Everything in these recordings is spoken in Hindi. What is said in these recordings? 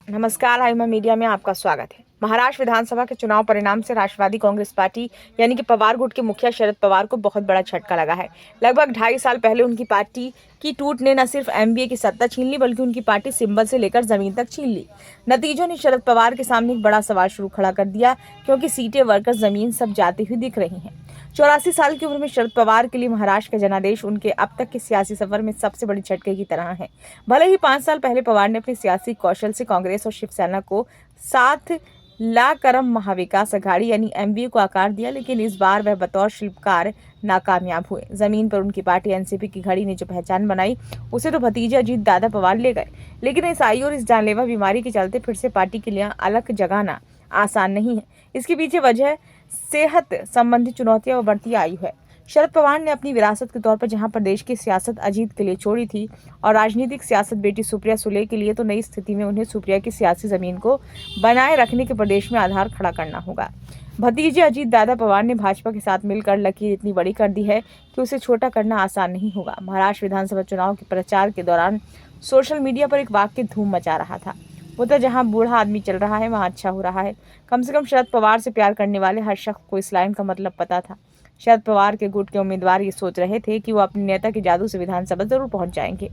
नमस्कार, हाइमा मीडिया में आपका स्वागत है। महाराष्ट्र विधानसभा के चुनाव परिणाम से राष्ट्रवादी कांग्रेस पार्टी यानी कि पवार गुट के मुखिया शरद पवार को बहुत बड़ा झटका लगा है। लगभग 2.5 साल पहले उनकी पार्टी की टूट ने न सिर्फ एमवीए की सत्ता छीन ली, बल्कि उनकी पार्टी सिंबल से लेकर जमीन तक छीन ली। नतीजों ने शरद पवार के सामने एक बड़ा सवाल शुरू खड़ा कर दिया, क्योंकि सीटें, वर्कर्स, जमीन सब जाती हुई दिख रही हैं। 84 साल की उम्र में शरद पवार के लिए महाराष्ट्र का जनादेश उनके अब तक के सियासी सफर में सबसे बड़ी झटके की तरह है। भले ही 5 साल पहले पवार ने अपने सियासी कौशल से कांग्रेस और शिवसेना को साथ लाकर महाविकास अघाड़ी यानी एमवीए को आकार दिया, लेकिन इस बार वह बतौर शिल्पकार नाकामयाब हुए। जमीन पर उनकी पार्टी एनसीपी की घड़ी ने जो पहचान बनाई, उसे तो भतीजे अजीत दादा पवार ले गए, लेकिन इस आयु और इस जानलेवा बीमारी के चलते फिर से पार्टी के लिए अलग जगाना आसान नहीं है। इसके पीछे वजह सेहत संबंधी चुनौतियां व बढ़ती आयु है। शरद पवार ने अपनी विरासत के तौर पर जहां प्रदेश की सियासत अजीत के लिए छोड़ी थी और राजनीतिक सियासत बेटी सुप्रिया सुले के लिए, तो नई स्थिति में उन्हें सुप्रिया की सियासी जमीन को बनाए रखने के प्रदेश में आधार खड़ा करना होगा। भतीजे अजीत दादा पवार ने भाजपा के साथ मिलकर लकीर इतनी बड़ी कर दी है कि उसे छोटा करना आसान नहीं होगा। महाराष्ट्र विधानसभा चुनाव के प्रचार के दौरान सोशल मीडिया पर एक वाक्य धूम मचा रहा था, वो तो जहां बूढ़ा आदमी चल रहा है वहां अच्छा हो रहा है। कम से कम शरद पवार से प्यार करने वाले हर शख्स को इस लाइन का मतलब पता था। शरद पवार के गुट के उम्मीदवार ये सोच रहे थे कि वो अपने नेता के जादू से विधानसभा जरूर पहुंच जाएंगे।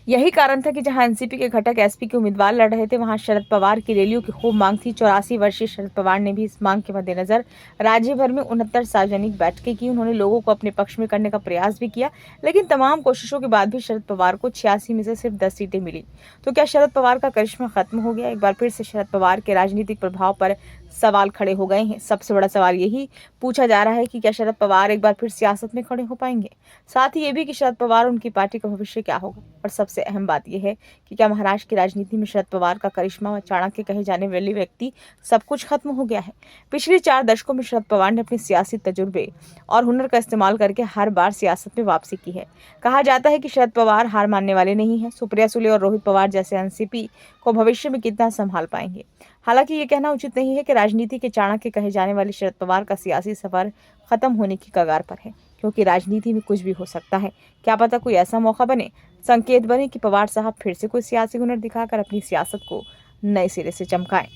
यही कारण था कि जहां एनसीपी के घटक एसपी के उम्मीदवार लड़ रहे थे, वहां शरद पवार की रैलियों की खूब मांग थी। 84 वर्षीय शरद पवार ने भी इस मांग के मद्देनजर राज्य भर में 69 सार्वजनिक बैठकें की। उन्होंने लोगों को अपने पक्ष में करने का प्रयास भी किया, लेकिन तमाम कोशिशों के बाद भी शरद पवार को 86 में से सिर्फ 10 सीटें मिली। तो क्या शरद पवार का करिश्मा खत्म हो गया? एक बार फिर से शरद पवार के राजनीतिक प्रभाव पर सवाल खड़े हो गए हैं। सबसे बड़ा सवाल यही पूछा जा रहा है कि क्या शरद पवार एक बार फिर सियासत में खड़े हो पाएंगे? साथ ही ये भी कि शरद पवार, उनकी पार्टी का भविष्य क्या होगा? और सबसे अहम बात यह है कि क्या महाराष्ट्र की राजनीति में शरद पवार का करिश्मा व चाणक्य कहे जाने वाले व्यक्ति सब कुछ खत्म हो गया है? पिछले 4 दशकों में शरद पवार ने अपने सियासी तजुर्बे और हुनर का इस्तेमाल करके हर बार सियासत में वापसी की है। कहा जाता है कि शरद पवार हार मानने वाले नहीं हैं। सुप्रिया सुले और रोहित पवार जैसे एनसीपी को भविष्य में कितना संभाल पाएंगे? हालांकि ये कहना उचित नहीं है कि राजनीति के चाणक्य कहे जाने वाले शरद पवार का सियासी सफर खत्म होने की कगार पर है, क्योंकि राजनीति में कुछ भी हो सकता है। क्या पता कोई ऐसा मौका बने, संकेत बने कि पवार साहब फिर से कोई सियासी हुनर दिखाकर अपनी सियासत को नए सिरे से चमकाएं।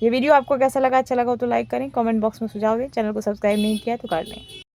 ये वीडियो आपको कैसा लगा? अच्छा लगा हो तो लाइक करें, कमेंट बॉक्स में सुझाव दें। चैनल को सब्सक्राइब नहीं किया तो कर लें।